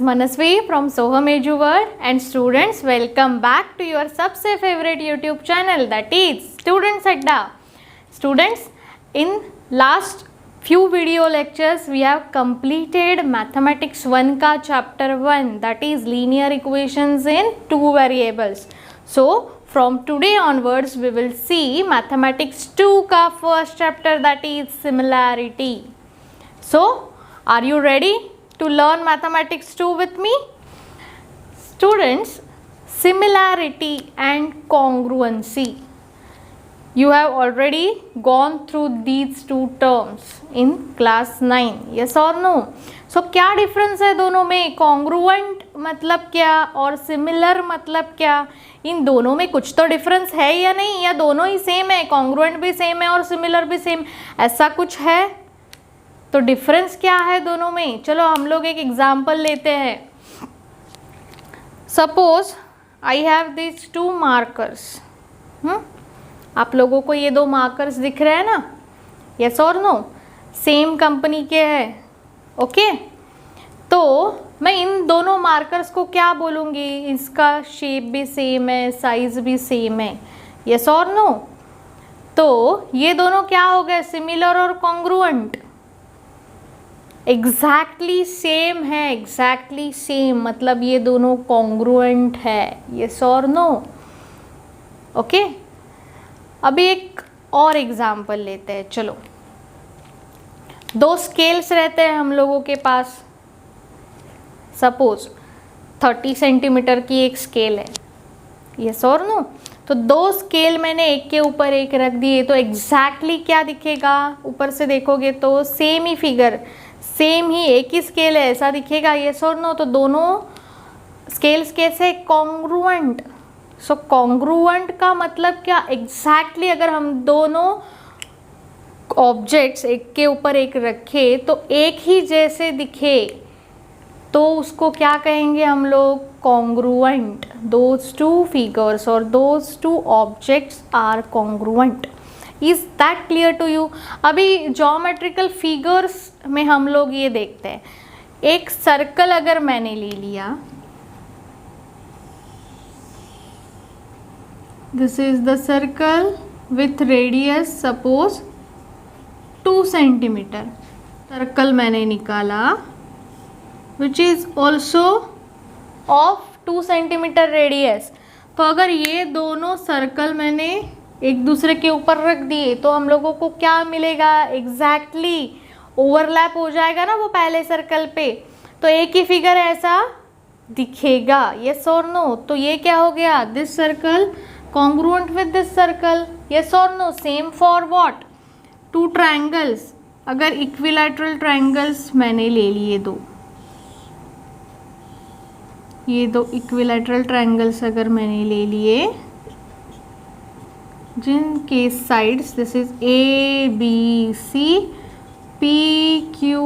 Manasvi from Soham EduWorld, and students, welcome back to your सबसे favorite YouTube channel, that is Students Adda. Students, in last few video lectures we have completed Mathematics 1 का chapter 1, that is linear equations in two variables. So from today onwards we will see Mathematics 2 का first chapter, that is similarity. So are you ready to learn Mathematics 2 with me? Students, similarity and congruency. You have already gone through these two terms in class 9. Yes or no? So क्या difference है दोनों में? Congruent मतलब क्या और similar मतलब क्या? इन दोनों में कुछ तो difference है या नहीं, या दोनों ही same है? Congruent भी same है और similar भी same, ऐसा कुछ है? तो डिफरेंस क्या है दोनों में? चलो हम लोग एक एग्जाम्पल लेते हैं. Suppose I have this two markers. आप लोगों को ये दो मार्कर्स दिख रहे हैं ना? यस और नो? सेम कंपनी के हैं. ओके, तो मैं इन दोनों मार्कर्स को क्या बोलूँगी? इसका शेप भी सेम है, साइज भी सेम है. यस और नो? तो ये दोनों क्या हो गए? सिमिलर और कॉन्ग्रुएंट. एग्जैक्टली सेम है, एग्जैक्टली सेम मतलब ये दोनों कॉन्ग्रुएंट है. यस और नो? ओके, अभी एक और एग्जाम्पल लेते हैं. चलो, दो स्केल्स रहते हैं हम लोगों के पास. सपोज 30 सेंटीमीटर की एक स्केल है. यस और नो? तो दो स्केल मैंने एक के ऊपर एक रख दिए, तो एग्जैक्टली क्या दिखेगा? ऊपर से देखोगे तो सेम ही फिगर, सेम ही एक ही स्केल है, ऐसा दिखेगा. यस और नो? तो दोनों स्केल्स कैसे? कॉन्ग्रुएंट. सो कॉन्ग्रुएंट का मतलब क्या? एग्जैक्टली अगर हम दोनों ऑब्जेक्ट्स एक के ऊपर एक रखे तो एक ही जैसे दिखे तो उसको क्या कहेंगे हम लोग? कॉन्ग्रुएंट. दोज टू फिगर्स और those two objects are congruent. Is that clear to you? अभी ज्योमेट्रिकल फिगर्स में हम लोग ये देखते हैं. एक सर्कल अगर मैंने ले लिया, this is the circle with radius suppose 2 centimetre. Circle मैंने निकाला which is also of 2 centimetre radius. तो अगर ये दोनों सर्कल मैंने एक दूसरे के ऊपर रख दिए तो हम लोगों को क्या मिलेगा? एग्जैक्टली ओवरलैप हो जाएगा ना वो पहले सर्कल पे, तो एक ही फिगर ऐसा दिखेगा. यस और नो? तो ये क्या हो गया? This circle congruent with this circle. Yes और no? Same for what? Two triangles. अगर इक्विलैटरल ट्रायंगल्स मैंने ले लिए दो, ये दो इक्विलैटरल ट्रायंगल्स अगर मैंने ले लिए जिनके sides this is A B C P Q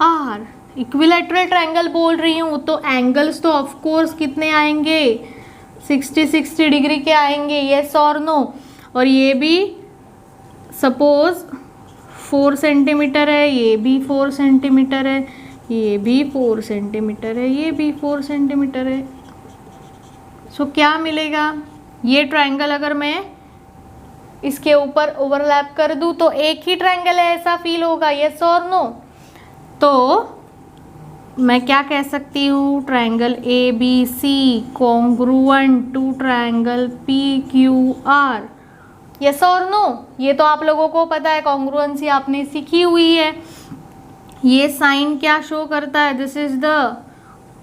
R. Equilateral triangle बोल रही हूँ तो एंगल्स तो ऑफ कोर्स कितने आएंगे? 60 डिग्री के आएंगे. यस और नो? और ये भी सपोज 4 सेंटीमीटर है, ये भी 4 सेंटीमीटर है, ये भी 4 सेंटीमीटर है, ये भी 4 सेंटीमीटर है. सो क्या मिलेगा? ये ट्रायंगल अगर मैं इसके ऊपर ओवरलैप कर दूं तो एक ही ट्रायंगल है ऐसा फील होगा. यस और नो? तो मैं क्या कह सकती हूँ? Triangle A B C congruent to triangle P Q R. Yes और नो? ये तो आप लोगों को पता है, कॉन्ग्रुएंसी आपने सीखी हुई है. ये साइन क्या शो करता है? दिस इज द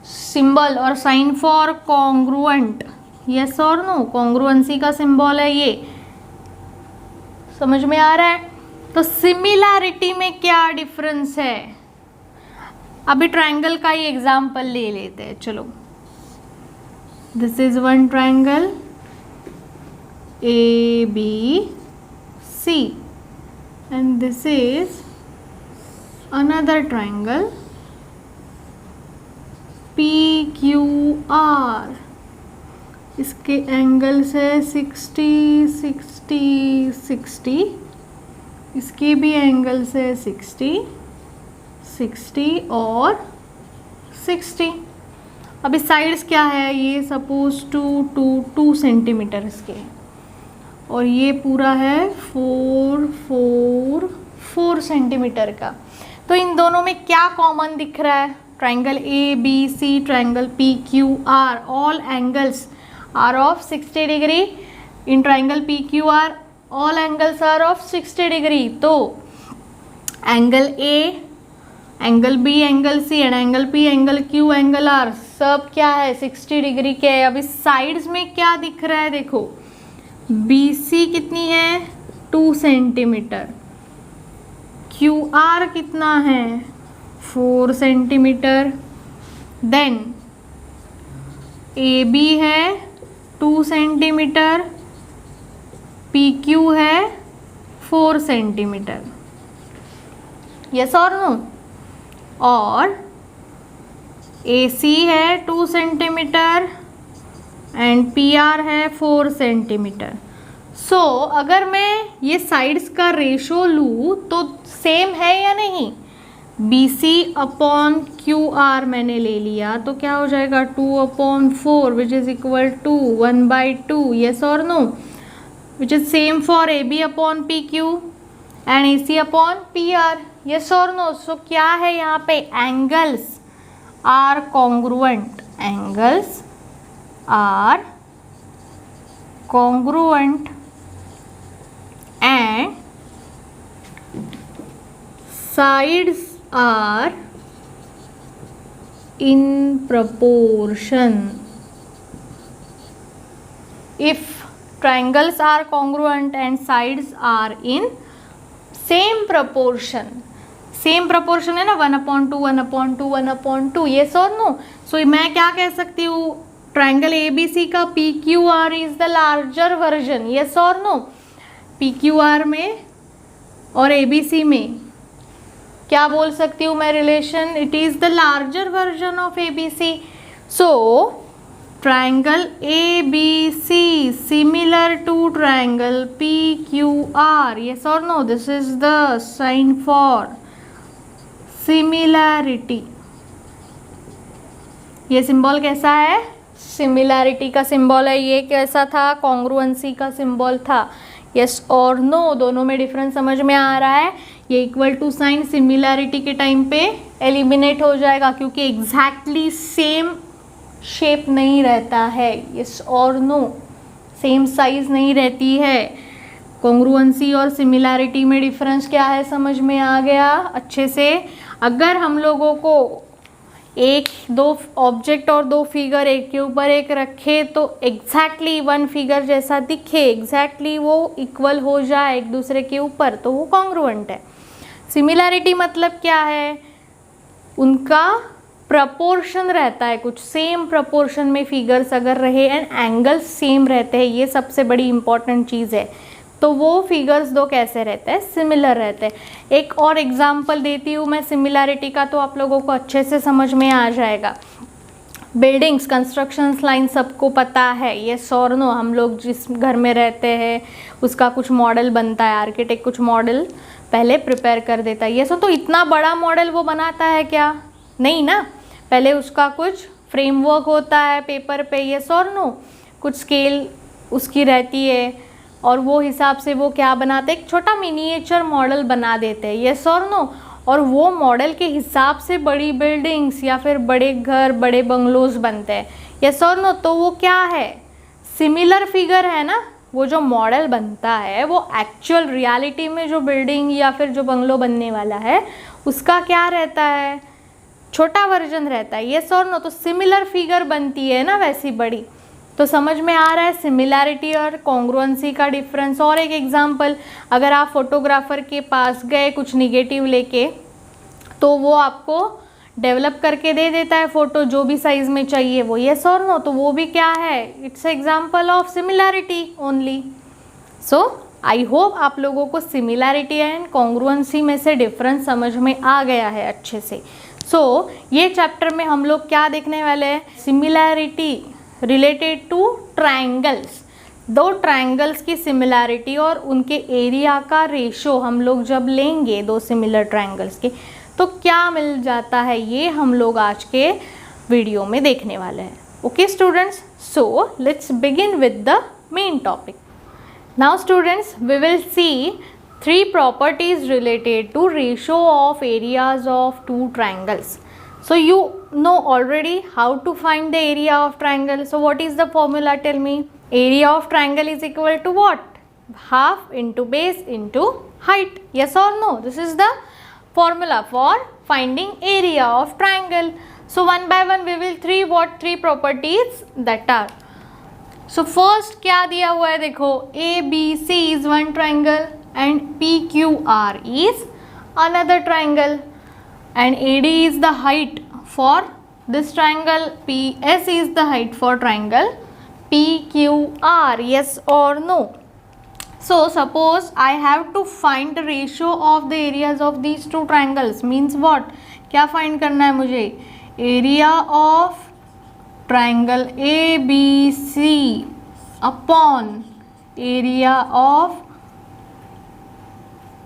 सिंबल और साइन फॉर कॉन्ग्रुएंट. यस और नो? कॉन्ग्रुएंसी का सिंबल है ये. समझ में आ रहा है? तो सिमिलैरिटी में क्या डिफरेंस है? अभी ट्रायंगल का ही एग्जांपल ले लेते हैं. चलो, this is one triangle A B C and this is another triangle PQR. इसके एंगल्स है 60 60 60. इसके भी एंगल्स है 60 60 और 60. अब इस साइड्स क्या है, ये सपोज टू 2 सेंटीमीटर इसके, और ये पूरा है 4 सेंटीमीटर का। तो इन दोनों में क्या कॉमन दिख रहा है? Triangle A B C, triangle P Q R, all angles are of 60 degree. In triangle P Q R all angles are of 60 degree. तो angle A, angle B, angle C and angle P, angle Q, angle R सब क्या है, 60 degree के है। अब इस sides में क्या दिख रहा है, देखो बी सी कितनी है, 2 सेंटीमीटर, क्यू आर कितना है, 4 सेंटीमीटर, देन ए बी है 2 सेंटीमीटर, पी क्यू है 4 सेंटीमीटर, यस और नो, और ए सी है 2 सेंटीमीटर एंड पी आर है 4 सेंटीमीटर। सो अगर मैं ये साइड्स का रेशो लूँ तो सेम है या नहीं? B C upon Q R मैंने ले लिया तो क्या हो जाएगा, 2/4 which is equal to 1/2, yes और no, which is same for A B upon P Q and A C upon P R, yes और नो। सो क्या है यहाँ पे, angles are congruent, angles are congruent and sides are in proportion. If triangles are congruent and sides are in same proportion, same proportion है ना, 1/2 1/2 1/2, yes और no? सो मैं क्या कह सकती हूँ, ट्राइंगल ए बी सी का P Q R is the larger version, yes और no? पी क्यू आर में और ए बी सी में क्या बोल सकती हूँ मैं relation, it is the larger version of A B C. So triangle A B C similar to triangle P Q R, yes और no, this is the sign for similarity. ये सिंबल कैसा है, सिमिलैरिटी का symbol है। ये कैसा था, congruency का सिंबल था, यस और नो, दोनों में डिफरेंस समझ में आ रहा है। ये इक्वल टू साइन सिमिलैरिटी के टाइम पे एलिमिनेट हो जाएगा क्योंकि एग्जैक्टली सेम शेप नहीं रहता है, यस और नो, सेम साइज नहीं रहती है। कॉन्ग्रुएंसी और सिमिलैरिटी में डिफरेंस क्या है समझ में आ गया अच्छे से। अगर हम लोगों को एक दो ऑब्जेक्ट और दो फिगर एक के ऊपर एक रखे तो एग्जैक्टली वन फिगर जैसा दिखे, एग्जैक्टली वो इक्वल हो जाए एक दूसरे के ऊपर, तो वो कॉन्ग्रुएंट है। सिमिलैरिटी मतलब क्या है, उनका प्रपोर्शन रहता है, कुछ सेम प्रपोर्शन में फिगर्स अगर रहे एंड एंगल्स सेम रहते हैं, ये सबसे बड़ी इंपॉर्टेंट चीज़ है। तो वो फिगर्स दो कैसे रहते हैं, सिमिलर रहते हैं। एक और एग्जांपल देती हूँ मैं सिमिलैरिटी का, तो आप लोगों को अच्छे से समझ में आ जाएगा। बिल्डिंग्स, कंस्ट्रक्शन लाइन सबको पता है, ये और नो, हम लोग जिस घर में रहते हैं उसका कुछ मॉडल बनता है, आर्किटेक्ट कुछ मॉडल पहले प्रिपेयर कर देता है, ये सो। तो इतना बड़ा मॉडल वो बनाता है क्या, नहीं ना, पहले उसका कुछ फ्रेमवर्क होता है पेपर पे, ये और नो, कुछ स्केल उसकी रहती है और वो हिसाब से वो क्या बनाते हैं, एक छोटा मिनिएचर मॉडल बना देते हैं, यस और नो। और वो मॉडल के हिसाब से बड़ी बिल्डिंग्स या फिर बड़े घर, बड़े बंगलोज बनते हैं, यस और नो। तो वो क्या है, सिमिलर फिगर है ना। वो जो मॉडल बनता है वो एक्चुअल रियलिटी में जो बिल्डिंग या फिर जो बंगलो बनने वाला है उसका क्या रहता है, छोटा वर्जन रहता है, यस और नो। तो सिमिलर फिगर बनती है ना वैसी बड़ी। तो समझ में आ रहा है सिमिलैरिटी और कॉन्ग्रुएंसी का डिफरेंस। और एक एग्जांपल, अगर आप फोटोग्राफर के पास गए कुछ निगेटिव लेके, तो वो आपको डेवलप करके दे देता है फ़ोटो जो भी साइज़ में चाहिए वो, यस और नो। तो वो भी क्या है, it's example of similarity only. So I hope आप लोगों को सिमिलैरिटी एंड कॉन्ग्रुएंसी में से डिफरेंस समझ में आ गया है अच्छे से। सो ये चैप्टर में हम लोग क्या देखने वाले हैं, सिमिलैरिटी रिलेटेड टू ट्राइंगल्स। दो ट्राइंगल्स की सिमिलैरिटी और उनके एरिया का रेशो हम लोग जब लेंगे दो सिमिलर ट्राइंगल्स के, तो क्या मिल जाता है, ये हम लोग आज के वीडियो में देखने वाले हैं. Okay students, so let's begin with the main topic. Now students, we will see 3 properties related to ratio of areas of 2 triangles. So you know already how to find the area of triangle. So what is the formula? Tell me. Area of triangle is equal to what? Half into base into height. Yes or no? This is the formula for finding area of triangle. So one by one we will three properties that are. So first क्या दिया हुआ है देखो, ABC is one triangle and PQR is another triangle, and AD is the height for this triangle, PS is the height for triangle PQR. Yes or no? So suppose I have to find the ratio of the areas of these 2 triangles. Means what? क्या find करना है मुझे? Area of triangle ABC upon area of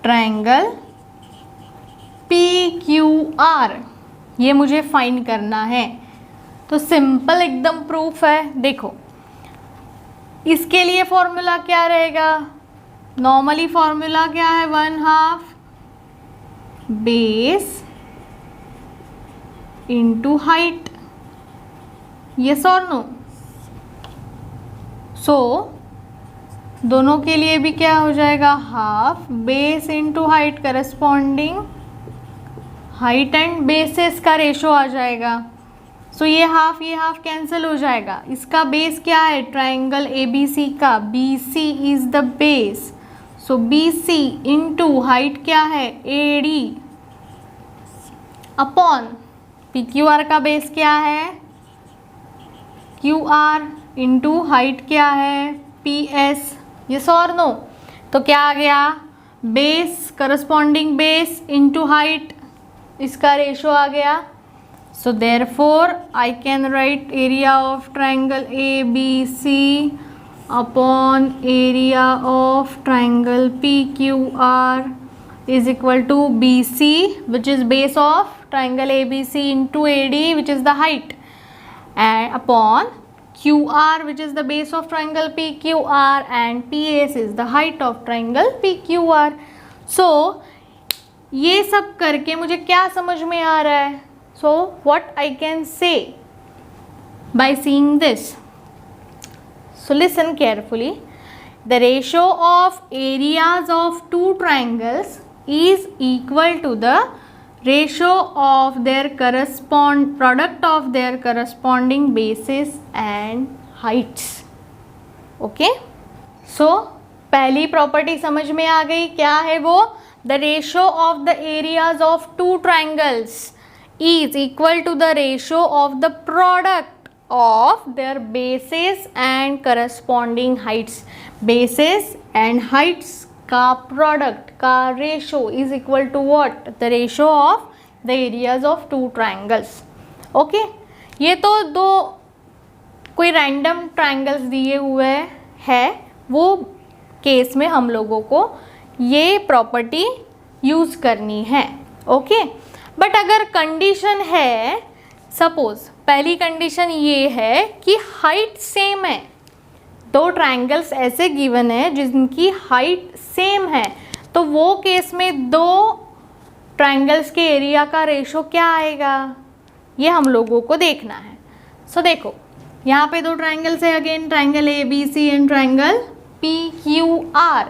triangle PQR, ये मुझे find करना है. तो simple एकदम प्रूफ है. देखो इसके लिए फॉर्मूला क्या रहेगा? नॉर्मली फॉर्मूला क्या है? 1/2 बेस इंटू हाइट. यस और नो? सो दोनों के लिए भी क्या हो जाएगा? Half base into height, corresponding height and bases का रेशो आ जाएगा. सो ये हाफ कैंसिल हो जाएगा. इसका बेस क्या है? ट्राइंगल ABC का BC is the base. So BC into height क्या है? AD अपॉन PQR का बेस क्या है? QR इंटू हाइट क्या है? PS. यस और नो? तो क्या आ गया? Base corresponding base into height, इसका रेशो आ गया. So therefore I can write area of triangle ABC upon area of triangle PQR is equal to BC which is base of triangle ABC into AD which is the height, and upon QR which is the base of triangle PQR and PS is the height of triangle PQR. So ये सब करके मुझे क्या समझ में आ रहा है? So what I can say by seeing this? So listen carefully. The ratio of areas of 2 triangles is equal to the ratio of their product of their corresponding bases and heights. Okay? So पहली property समझ में आ गई. क्या है वो? The ratio of the areas of 2 triangles is equal to the ratio of the product of their bases and corresponding heights. Bases and heights का product का ratio is equal to what? The ratio of the areas of 2 triangles. Okay, ये तो 2 कोई random triangles दिए हुए हैं, वो case में हम लोगों को ये प्रॉपर्टी यूज़ करनी है. ओके, बट अगर कंडीशन है, सपोज पहली कंडीशन ये है कि हाइट सेम है. 2 ट्राइंगल्स ऐसे गिवन है जिनकी हाइट सेम है, तो वो केस में 2 ट्राइंगल्स के एरिया का रेशो क्या आएगा, ये हम लोगों को देखना है. सो देखो यहाँ पे 2 ट्राइंगल्स है, again triangle ABC and triangle PQR.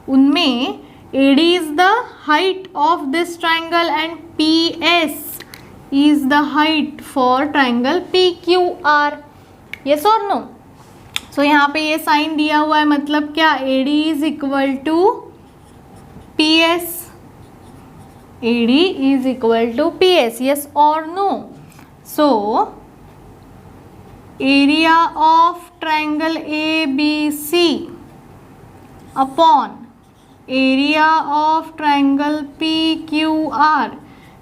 उनमें AD is the height of this triangle and PS is the height for triangle PQR. Yes और नो? सो यहाँ पे ये साइन दिया हुआ है, मतलब क्या? AD is equal to PS. AD is equal to PS. Yes और no? So area of triangle ABC upon area of triangle PQR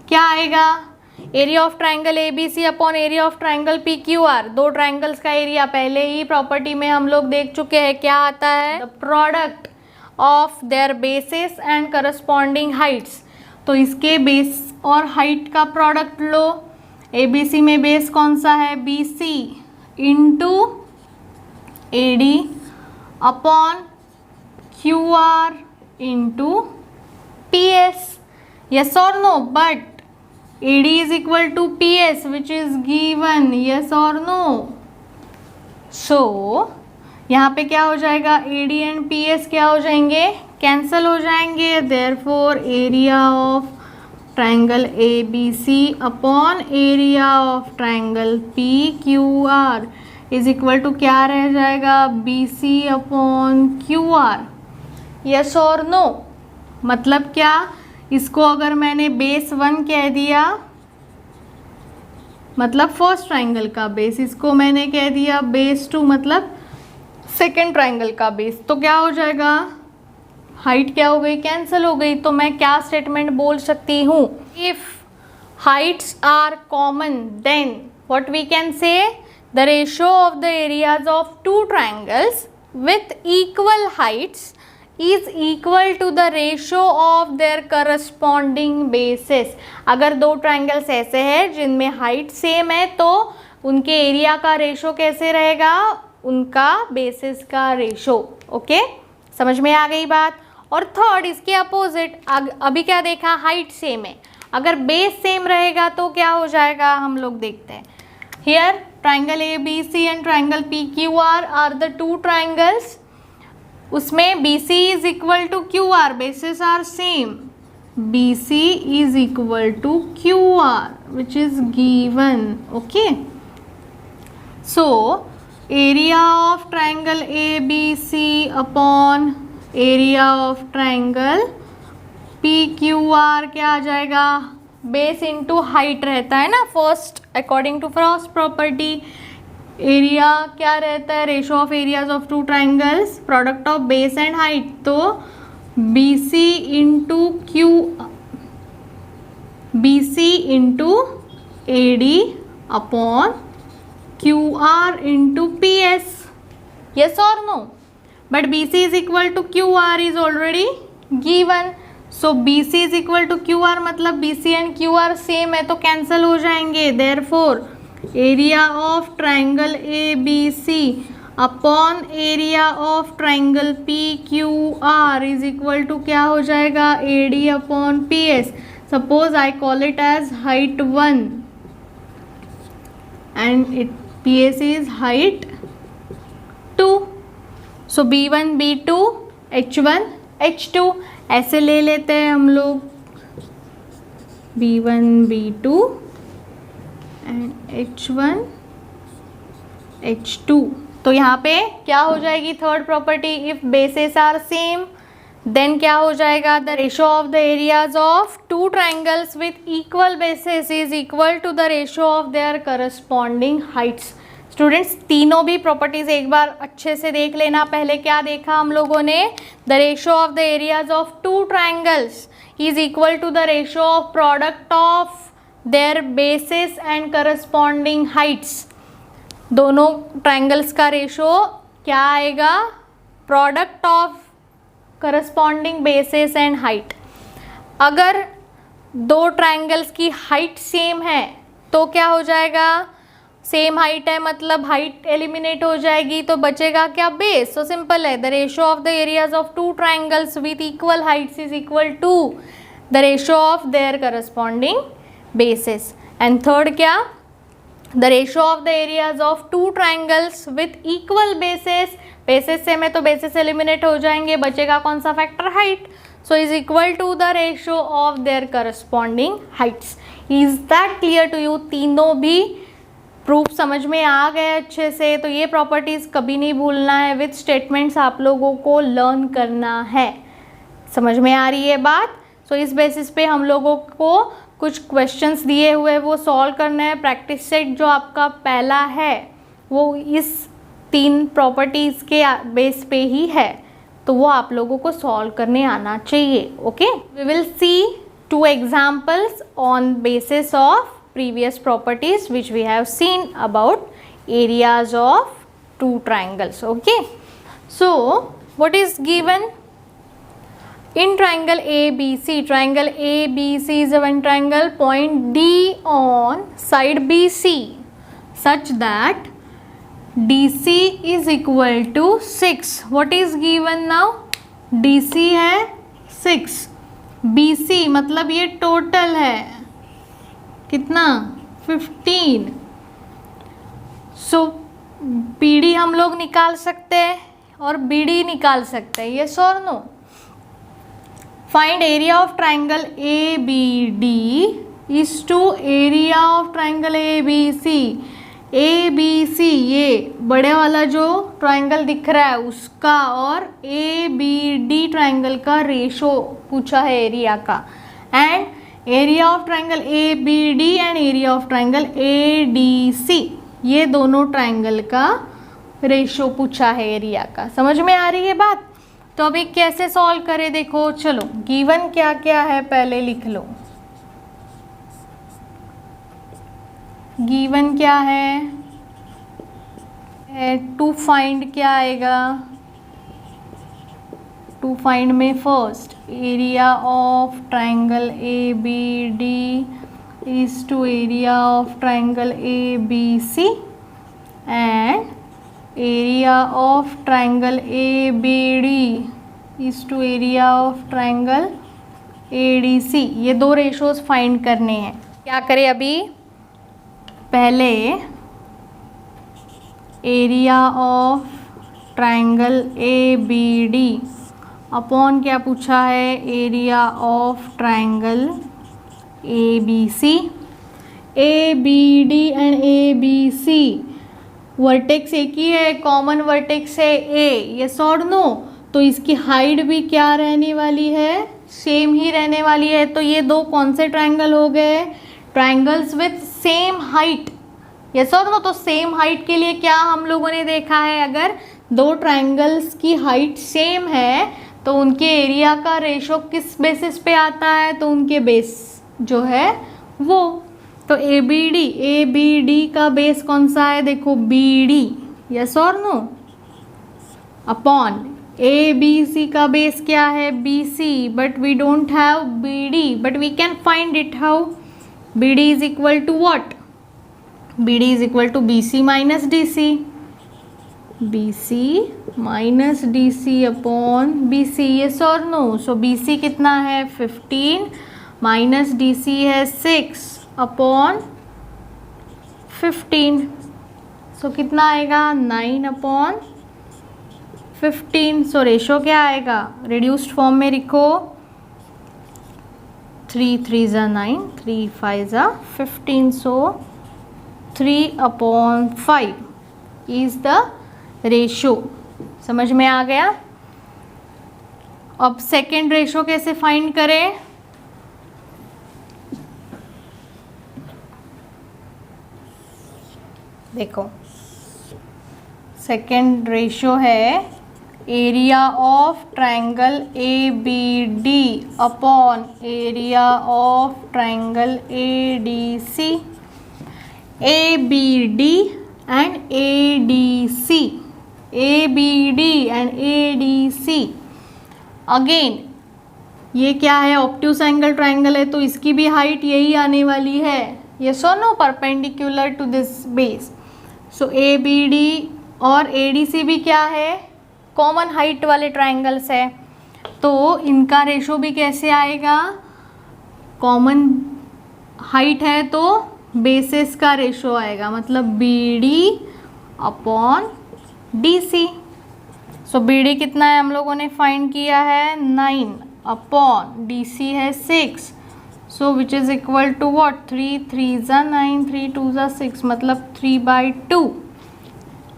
क्या आएगा? Area of triangle ABC upon area of triangle PQR. 2 triangles का area पहले ही property में हम लोग देख चुके हैं. क्या आता है? The product of their bases and corresponding Heights. तो इसके बेस और हाइट का प्रोडक्ट लो. ABC में बेस कौन सा है, BC into AD upon QR into PS. Yes or no? But AD is equal to PS which is given. Yes or no? So यहाँ पे क्या हो जाएगा, AD and PS क्या हो जाएंगे, कैंसल हो जाएंगे. Therefore area of triangle ABC upon area of triangle PQR is equal to क्या रह जाएगा, BC अपॉन QR. यस और नो? मतलब क्या, इसको अगर मैंने बेस 1 कह दिया मतलब फर्स्ट ट्राइंगल का बेस, इसको मैंने कह दिया बेस 2 मतलब सेकेंड ट्राइंगल का बेस, तो क्या हो जाएगा, हाइट क्या हो गई, कैंसिल हो गई. तो मैं क्या स्टेटमेंट बोल सकती हूँ, if heights are common then what we can say, the ratio of the areas of two triangles with equal heights is equal to the ratio of their corresponding bases. अगर दो ट्राइंगल्स ऐसे हैं जिनमें height same है तो उनके area का ratio कैसे रहेगा, उनका बेसिस का रेशियो. ओके, समझ में आ गई बात. और थर्ड, इसके अपोजिट, अभी क्या देखा, हाइट सेम है, अगर बेस सेम रहेगा तो क्या हो जाएगा, हम लोग देखते हैं. Here triangle ABC and triangle PQR are the two triangles. उसमें BC is equal to QR, bases are same, BC is equal to QR which is given. Okay, so area of triangle ABC upon area of triangle PQR क्या आ जाएगा, base into height रहता है ना first, according to first property. Area क्या रहता है, ratio of areas of two triangles, product of base and height. तो BC into AD upon QR into PS. yes or no? But BC is equal to QR is already given. So BC is equal to QR मतलब BC and QR same है तो cancel हो जाएंगे. Therefore area of triangle ABC upon area of triangle PQR is equal to क्या हो जाएगा, AD upon PS. Suppose I call it as height 1 and PS is height 2. So B1 B2 H1 H2 ऐसे ले लेते हैं हम लोग, B1 B2 and H1 H2. तो यहाँ पे क्या हो जाएगी third property, if bases are same then क्या हो जाएगा, the ratio of the areas of two triangles with equal bases is equal to the ratio of their corresponding heights. Students तीनों भी प्रॉपर्टीज एक बार अच्छे से देख लेना. पहले क्या देखा हम लोगों ने, the ratio of the areas of two triangles is equal to the ratio of product of their bases and corresponding heights. दोनों ट्राइंगल्स का रेशियो क्या आएगा, product of corresponding bases and height. अगर दो ट्राइंगल्स की हाइट सेम है तो क्या हो जाएगा, सेम हाइट है मतलब हाइट एलिमिनेट हो जाएगी तो बचेगा क्या, बेस. तो सिंपल है, the ratio of the areas of two triangles with equal heights is equal to the ratio of their corresponding bases. And third क्या, the ratio of the areas of two triangles with equal bases. Bases same है तो bases eliminate हो जाएंगे, बचेगा कौन सा factor, height. So is equal to the ratio of their corresponding heights. Is that clear to you? तीनों भी proof समझ में आ गए अच्छे से. तो ये प्रॉपर्टीज़ कभी नहीं भूलना है, विथ स्टेटमेंट्स आप लोगों को लर्न करना है. समझ में आ रही है बात? सो इस बेसिस पे हम लोगों को कुछ क्वेश्चंस दिए हुए वो सॉल्व करना है. प्रैक्टिस सेट जो आपका पहला है वो इस 3 प्रॉपर्टीज़ के बेस पे ही है, तो वो आप लोगों को सॉल्व करने आना चाहिए. Okay, we will see 2 examples on basis of previous properties which we have seen about areas of two triangles. Okay, so what is given, In triangle ABC, triangle ABC is a one triangle, point D on side BC such that DC is equal to 6. What is given now? DC है 6, BC मतलब ये total है कितना 15. सो PD हम लोग निकाल सकते हैं और BD निकाल सकते हैं, yes or no? Find area of triangle ABD is to area of triangle ABC. ABC ये बड़े वाला जो ट्राइंगल दिख रहा है उसका और ABD ट्राइंगल का रेशो पूछा है एरिया का, and area of triangle ABD and area of triangle ADC ये दोनों ट्राइंगल का रेशो पूछा है एरिया का. समझ में आ रही है बात? तो अभी कैसे सॉल्व करें देखो. चलो गिवन क्या क्या है पहले लिख लो. गिवन क्या है, टू फाइंड क्या आएगा. टू फाइंड में first area of triangle ABD is to area of triangle ABC and area of triangle ABD is to area of triangle ADC. ये दो रेशोज फाइंड करने हैं. क्या करें अभी, पहले area of triangle ABD upon क्या पूछा है, area of triangle ABC. ABD and ABC vertex एक ही है, कॉमन वर्टेक्स है A, यस और नो. तो इसकी हाइट भी क्या रहने वाली है, सेम ही रहने वाली है. तो ये दो कौन से ट्राइंगल हो गए, triangles with same height, yes और नो. तो सेम हाइट के लिए क्या हम लोगों ने देखा है, अगर दो ट्राइंगल्स की हाइट सेम है तो उनके एरिया का रेशो किस बेसिस पे आता है, तो उनके बेस जो है वो. तो ABD का बेस कौन सा है, देखो BD, यस और नो. अपॉन ABC का बेस क्या है, BC, but we don't have BD, but we can find it how. BD is equal to what, BD is equal to BC minus DC. BC minus DC upon BC, yes और no. So BC कितना है 15 minus DC है 6 upon 15. सो कितना आएगा 9 upon 15. सो ratio क्या आएगा, reduced form में लिखो. 3 3 ज़ा 9, 3 5 ज़ा 15. सो 3 अपॉन 5 इज द रेशो. समझ में आ गया. अब सेकेंड रेशो कैसे फाइंड करें, देखो सेकेंड रेशो है area of triangle ABD upon area of triangle ADC. ABD and ADC, ABD and ADC. Again ये क्या है, ऑब्ट्यूज एंगल ट्राइंगल है तो इसकी भी हाइट यही आने वाली है, यस और no, perpendicular to this base. So ABD और ADC भी क्या है, कॉमन हाइट वाले ट्राइंगल्स है. तो इनका रेशो भी कैसे आएगा, कॉमन हाइट है तो बेसिस का रेशो आएगा, मतलब BD अपॉन DC. सो BD कितना है हम लोगों ने फाइंड किया है 9 अपॉन DC है 6. So which is equal to what, 3 3 ज़ा 9, 3 2 ज़ा 6, मतलब 3/2.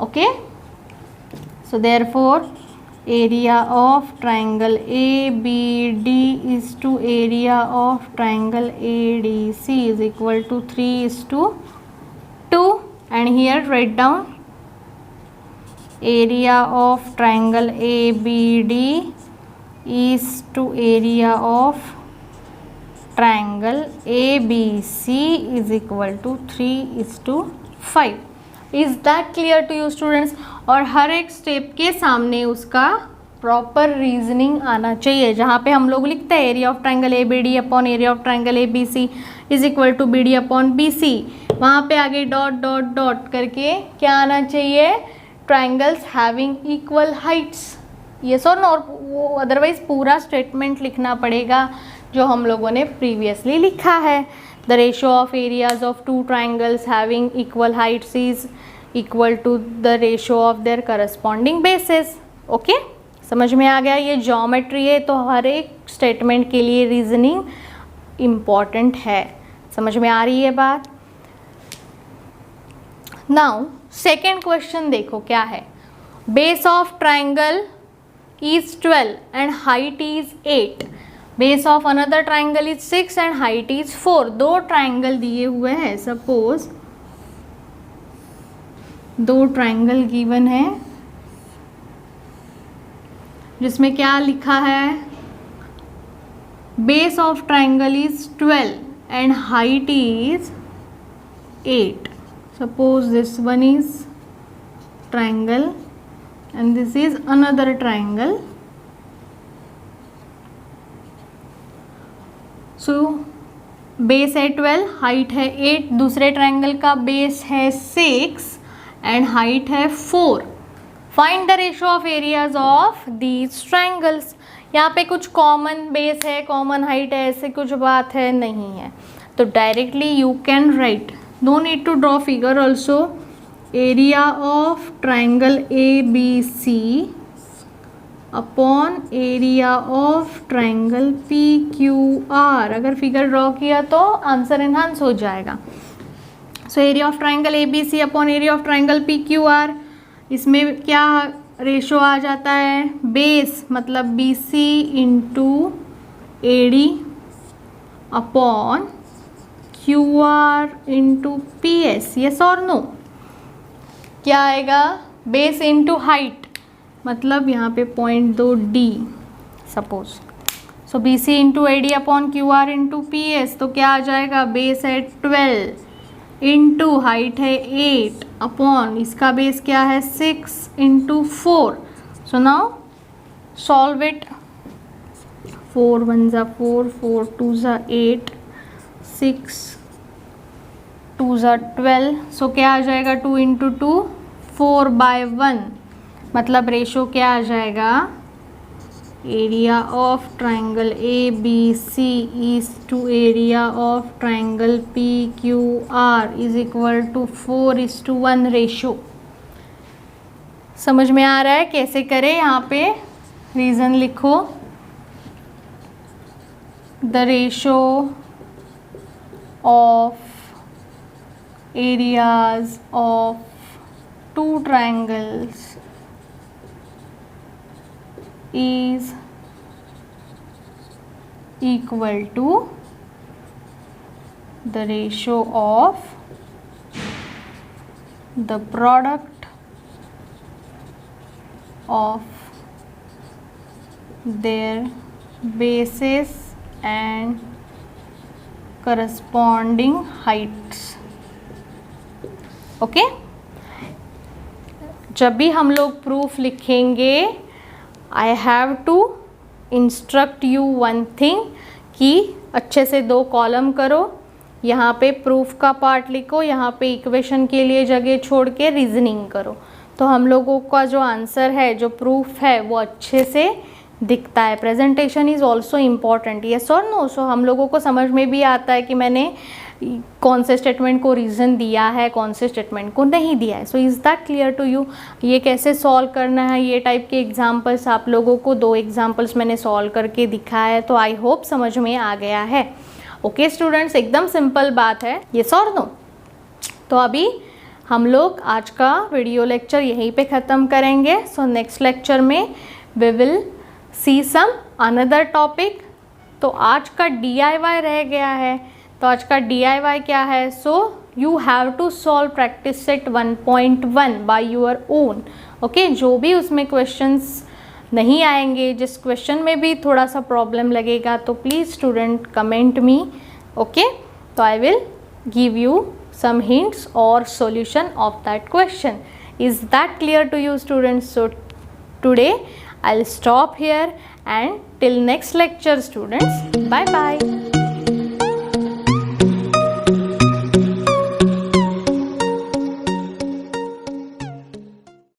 Okay. So therefore area of triangle ABD is to area of triangle ADC is equal to 3:2. And here write down area of triangle ABD is to area of triangle ABC is equal to 3:5. Is that clear to you students? और हर एक step के सामने उसका proper reasoning आना चाहिए, जहाँ पे हम लोग लिखते हैं area of triangle A B D upon area of triangle A B C is equal to B D upon B C, वहाँ पे आगे डॉट डॉट डॉट करके क्या आना चाहिए, ट्रायंगल्स हैविंग इक्वल हाइट्स, ये सो नो, वो अदरवाइज पूरा स्टेटमेंट लिखना पड़ेगा जो हम लोगों ने प्रीवियसली लिखा है। The ratio of areas of two triangles having equal heights is equal to the ratio of their corresponding bases. Okay, समझ में आ गया। ये ज्योमेट्री है तो हर एक स्टेटमेंट के लिए रीजनिंग इम्पॉर्टेंट है। समझ में आ रही है बात। नाउ सेकेंड क्वेश्चन देखो क्या है। Base of triangle is 12 and height is 8, base of another triangle is 6 and height is 4। दो ट्राइंगल दिए हुए हैं, सपोज दो ट्राइंगल गिवन है जिसमें क्या लिखा है, base of triangle is 12 and height is 8। Suppose this one is triangle and this is another triangle. So base है 12, हाइट है 8, दूसरे ट्राइंगल का बेस है 6 एंड हाइट है 4। Find the ratio of areas of these triangles. यहाँ पे कुछ common base है, कॉमन हाइट है, ऐसे कुछ बात है नहीं है, तो directly you can write, no need to draw figure also, area of triangle A B C upon area of triangle P Q R. अगर फिगर ड्रॉ किया तो आंसर इनहांस हो जाएगा। So area of triangle A B C upon area of triangle P Q R, इसमें क्या ratio आ जाता है, बेस मतलब B C into A D upon Q R into P S. Yes और नो? क्या आएगा, बेस इंटू हाइट मतलब यहाँ पे 0.2 D suppose, so B C into A D upon Q R into P S, तो क्या आ जाएगा, बेस है 12 इंटू हाइट है 8 अपॉन इसका बेस क्या है 6 into 4। So now solve it, 4 1 ज़ा 4, 4 2 ज़ा 8, 6 2 ज़ा 12, सो क्या आ जाएगा 2 इंटू 2 4/1, मतलब रेशो क्या आ जाएगा, area of triangle A B C is to area of triangle P Q R is equal to 4:1 ratio. समझ में आ रहा है कैसे करें? यहाँ पे रीज़न लिखो, the ratio of areas of two triangles is equal to the ratio of the product of their bases and corresponding heights। Okay, जब भी हम लोग प्रूफ लिखेंगे I have to instruct you one thing कि अच्छे से 2 column करो, यहाँ पे प्रूफ का पार्ट लिखो, यहाँ पे इक्वेशन के लिए जगह छोड़ के रीजनिंग करो, तो हम लोगों का जो आंसर है, जो प्रूफ है, वो अच्छे से दिखता है। Presentation is also important, yes और नो? सो हम लोगों को समझ में भी आता है कि मैंने कौन से स्टेटमेंट को रीज़न दिया है, कौन से स्टेटमेंट को नहीं दिया है। So is that clear to you? ये कैसे सॉल्व करना है, ये टाइप के एग्जाम्पल्स आप लोगों को 2 एग्जाम्पल्स मैंने सॉल्व करके दिखाया है, तो आई होप समझ में आ गया है। ओके स्टूडेंट्स, एकदम सिंपल बात है, यस और नो? तो अभी हम लोग आज का वीडियो लेक्चर यहीं पे ख़त्म करेंगे। सो नेक्स्ट लेक्चर में we will see some another topic. तो आज का DIY रह गया है, तो आज का DIY क्या है, so you have to solve practice set 1.1 by your own. Okay, जो भी उसमें क्वेश्चंस नहीं आएंगे, जिस क्वेश्चन में भी थोड़ा सा प्रॉब्लम लगेगा, तो please student comment me. Okay, तो I will give you some hints or solution of that question. Is that clear to you students? So today I'll stop here and till next lecture students. Bye bye.